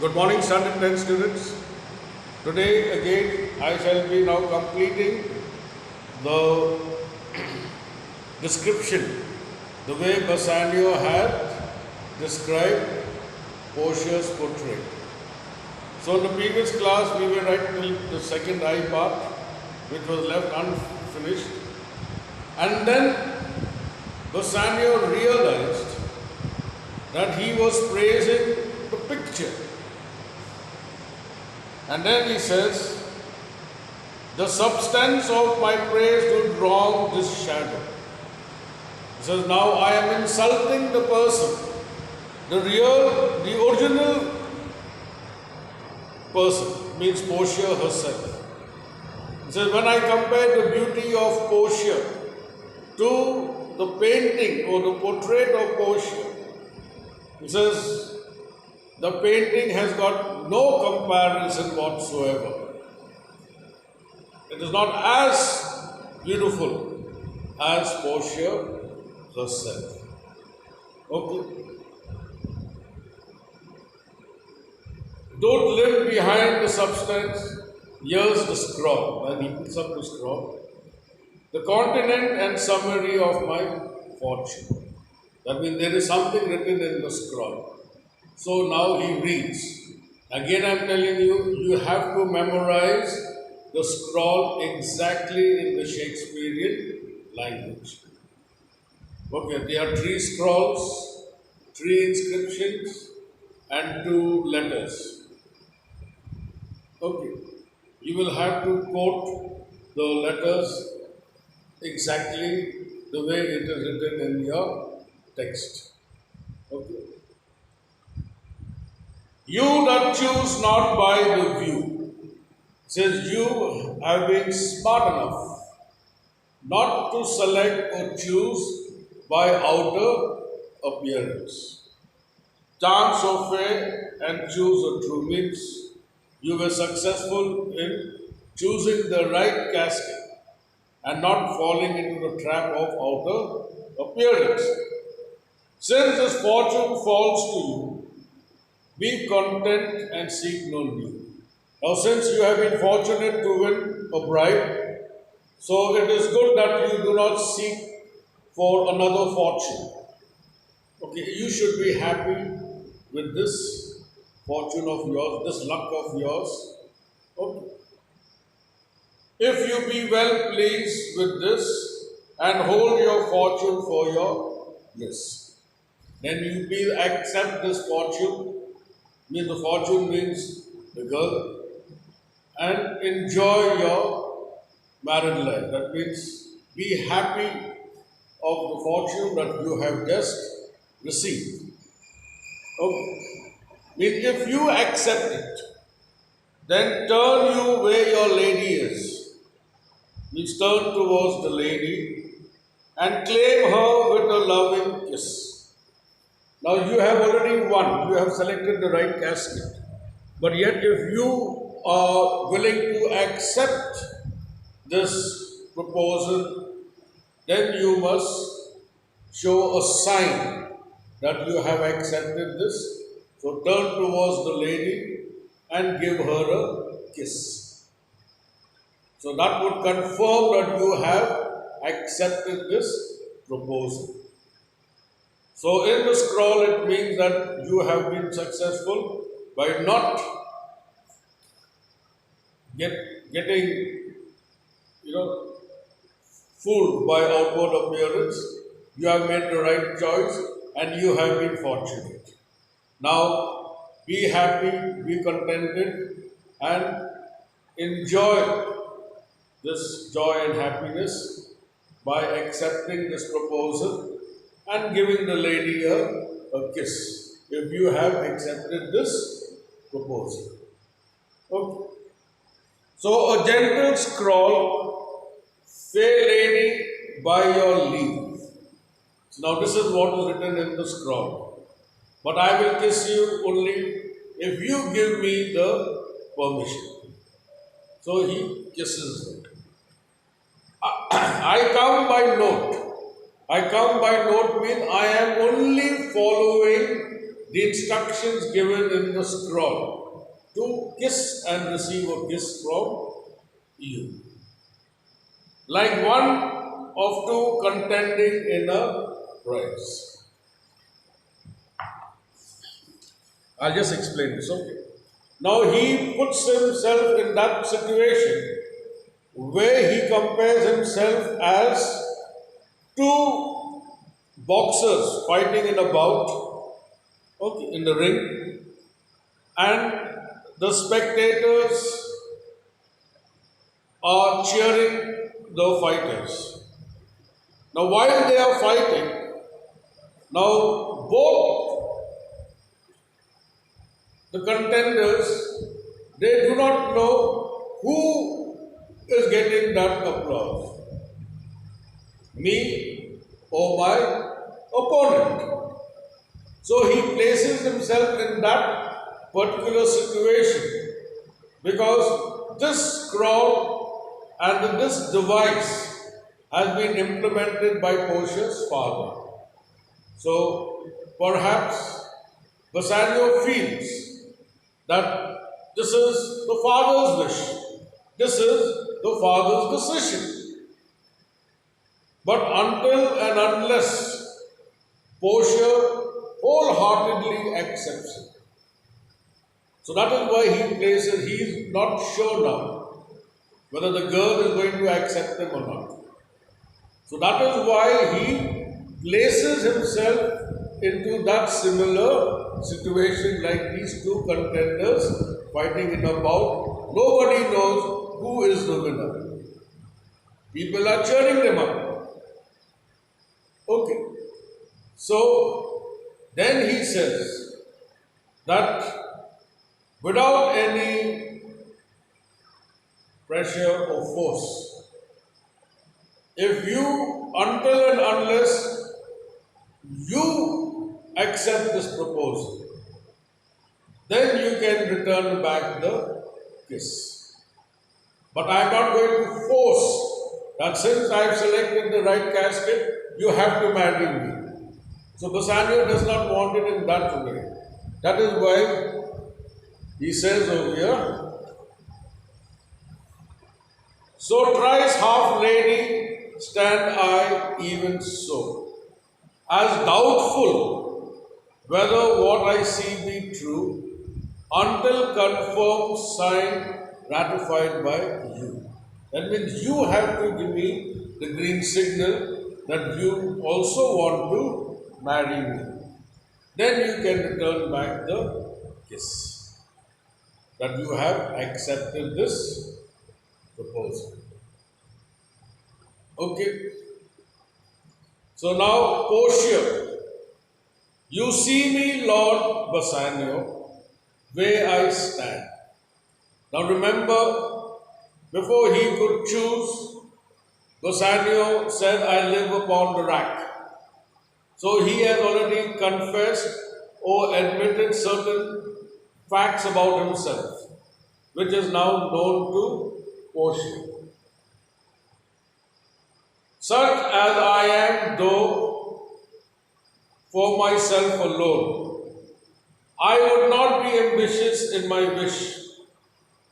Good morning, Standard 10 students. Today again I shall be now completing the description, the way Bassanio had described Portia's portrait. So in the previous class we were right till the second I part, which was left unfinished. And then Bassanio realized that he was praising the picture. And then he says, the substance of my praise would wrong this shadow. He says, now I am insulting the person, the original person, means Portia herself. He says, when I compare the beauty of Portia to the painting or the portrait of Portia, he says, the painting has got no comparison whatsoever. It is not as beautiful as Portia herself. Okay. Don't live behind the substance. Here's the scroll. And he picks up the scroll. The continent and summary of my fortune. That means there is something written in the scroll. So now he reads. Again I am telling you, you have to memorize the scroll exactly in the Shakespearean language. Okay, there are 3 scrolls, 3 inscriptions and 2 letters. Okay, you will have to quote the letters exactly the way it is written in your text. Okay. You that choose not by the view, says you have been smart enough not to select or choose by outer appearance. Chance of fair and choose a true means you were successful in choosing the right casket and not falling into the trap of outer appearance. Since this fortune falls to you, be content and seek no new. Now, since you have been fortunate to win a bride, so it is good that you do not seek for another fortune. Okay, you should be happy with this fortune of yours, this luck of yours. Okay. If you be well pleased with this and hold your fortune for your bliss, then you will accept this fortune. Means the fortune means the girl, and enjoy your married life. That means be happy of the fortune that you have just received. Okay. Means if you accept it, then turn you where your lady is. Means turn towards the lady and claim her with a loving kiss. Now you have already won, you have selected the right casket. But yet if you are willing to accept this proposal, then you must show a sign that you have accepted this. So turn towards the lady and give her a kiss. So that would confirm that you have accepted this proposal. So in the scroll, it means that you have been successful by not getting, fooled by outward appearance. You have made the right choice and you have been fortunate. Now, be happy, be contented and enjoy this joy and happiness by accepting this proposal and giving the lady a kiss if you have accepted this proposal. Okay. So a gentle scroll, fair lady, by your leave. So now this is what is written in the scroll. But I will kiss you only if you give me the permission. So he kisses her. I come by note. I come by note means I am only following the instructions given in the scroll to kiss and receive a kiss from you. Like one of two contending in a race. I'll just explain this, okay? Now he puts himself in that situation where he compares himself as two boxers fighting in a bout, okay, in the ring, and the spectators are cheering the fighters. Now, while they are fighting, now both the contenders, they do not know who is getting that applause, me or my opponent. So he places himself in that particular situation because this scroll and this device has been implemented by Portia's father. So perhaps Bassanio feels that this is the father's wish, this is the father's decision. But until and unless Portia wholeheartedly accepts it. So that is why he places, he is not sure now whether the girl is going to accept him or not. So that is why he places himself into that similar situation like these two contenders fighting in a bout. Nobody knows who is the winner. People are cheering them up. Okay. So then he says that without any pressure or force, if you, until and unless you accept this proposal, then you can return back the kiss. But I am not going to force that since I have selected the right casket, you have to marry me. So Bassanio does not want it in that way. That is why he says over here, so thrice half lady stand I even so, as doubtful whether what I see be true, until confirmed, signed, ratified by you. That means you have to give me the green signal that you also want to marry me. Then you can return back the kiss. That you have accepted this proposal. Okay. So now, Portia, you see me, Lord Bassanio, where I stand. Now remember, before he could choose, Bassanio said, I live upon the rack. So he has already confessed or admitted certain facts about himself, which is now known to Portia. Such as I am, though for myself alone, I would not be ambitious in my wish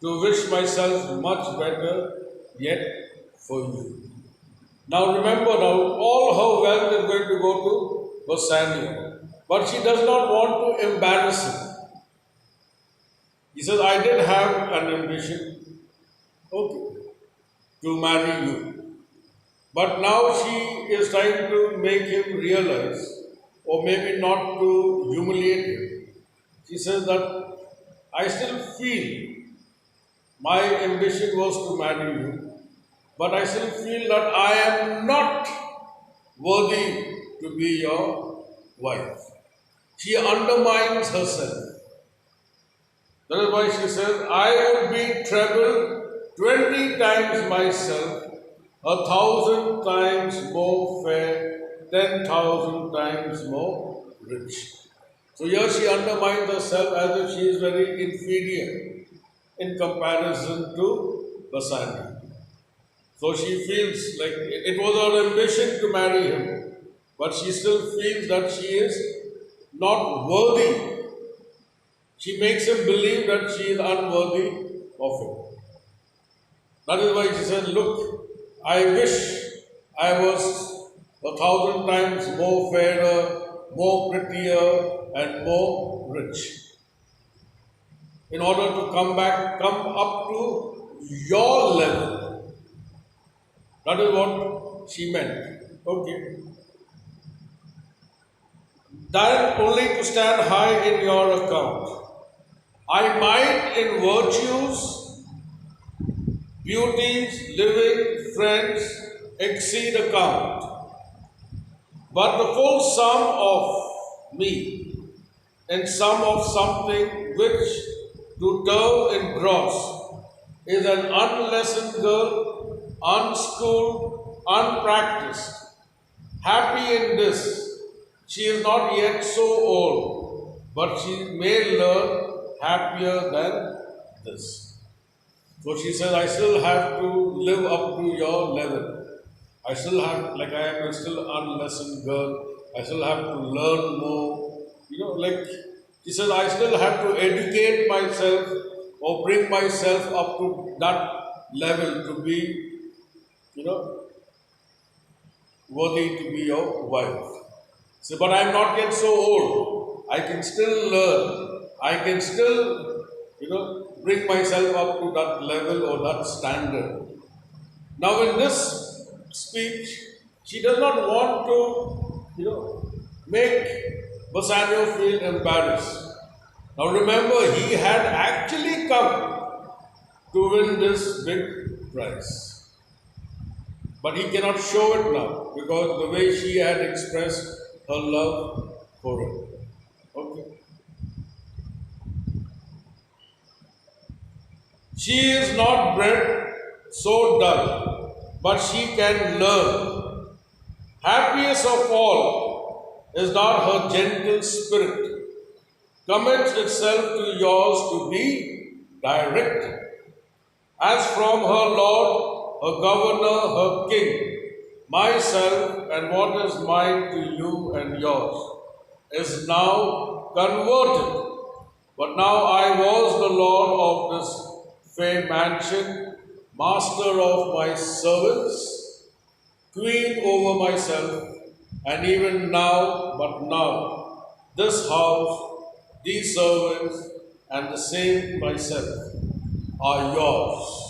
to wish myself much better yet for you. Now remember, now all her wealth is going to go to Bassanio, but she does not want to embarrass him. He says, I did have an ambition, okay, to marry you. But now she is trying to make him realize, or maybe not to humiliate him. She says that I still feel my ambition was to marry you, but I still feel that I am not worthy to be your wife. She undermines herself. That is why she says, I would be treble 20 times myself, 1,000 times more fair, 10,000 times more rich. So here she undermines herself as if she is very inferior in comparison to Bassanio. So she feels like it was her ambition to marry him, but she still feels that she is not worthy. She makes him believe that she is unworthy of him. That is why she said, look, I wish I was 1,000 times more fairer, more prettier, and more rich. In order to come up to your level. That is what she meant. Okay. That only to stand high in your account. I might in virtues, beauties, living, friends exceed account. But the full sum of me in sum of something which to term in gross is an unlessoned girl, unschooled, unpracticed. Happy in this, she is not yet so old, but she may learn happier than this. So she says, I still have to live up to your level. I still have, like I am still unlessoned girl, I still have to learn more. Like she says, I still have to educate myself or bring myself up to that level to be, worthy to be your wife. So, but I'm not yet so old. I can still learn. I can still, bring myself up to that level or that standard. Now, in this speech, she does not want to, make Bassanio feel embarrassed. Now, remember, he had actually come to win this big prize. But he cannot show it now because the way she had expressed her love for him. Okay. She is not bred so dull, but she can learn. Happiest of all is not her gentle spirit, commits itself to yours to be directed. As from her Lord, her governor, her king, myself and what is mine to you and yours is now converted. But now I was the Lord of this fair mansion, master of my servants, queen over myself, and even now, but now, this house, these servants, and the same myself are yours.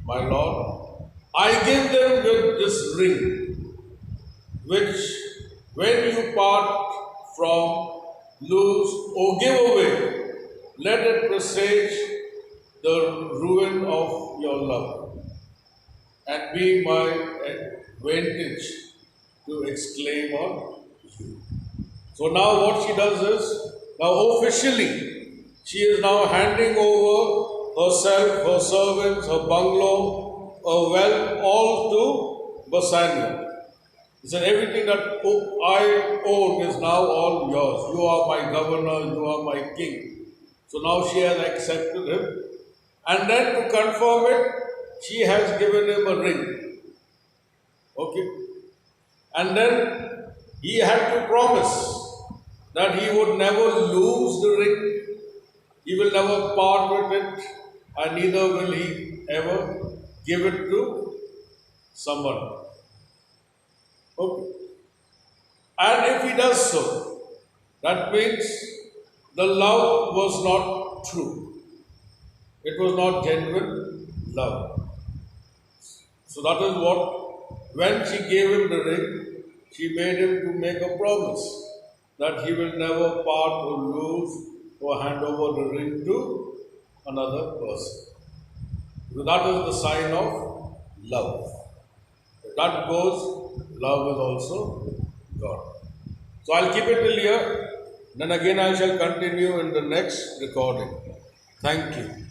My Lord, I give them with this ring, which when you part from, lose, or give away, let it presage the ruin of your love, and be my advantage to exclaim on you. So now what she does is, now officially, she is now handing over herself, her servants, her bungalow, her wealth, all to Bassanio. He said, everything that I own is now all yours. You are my governor, you are my king. So now she has accepted him. And then to confirm it, she has given him a ring. Okay. And then he had to promise that he would never lose the ring. He will never part with it, and neither will he ever give it to someone. Okay. And if he does so, that means the love was not true. It was not genuine love. So that is what, when she gave him the ring, she made him to make a promise that he will never part or lose or hand over the ring to another person. So that is the sign of love. If that goes, love is also God. So I'll keep it till here. Then again I shall continue in the next recording. Thank you.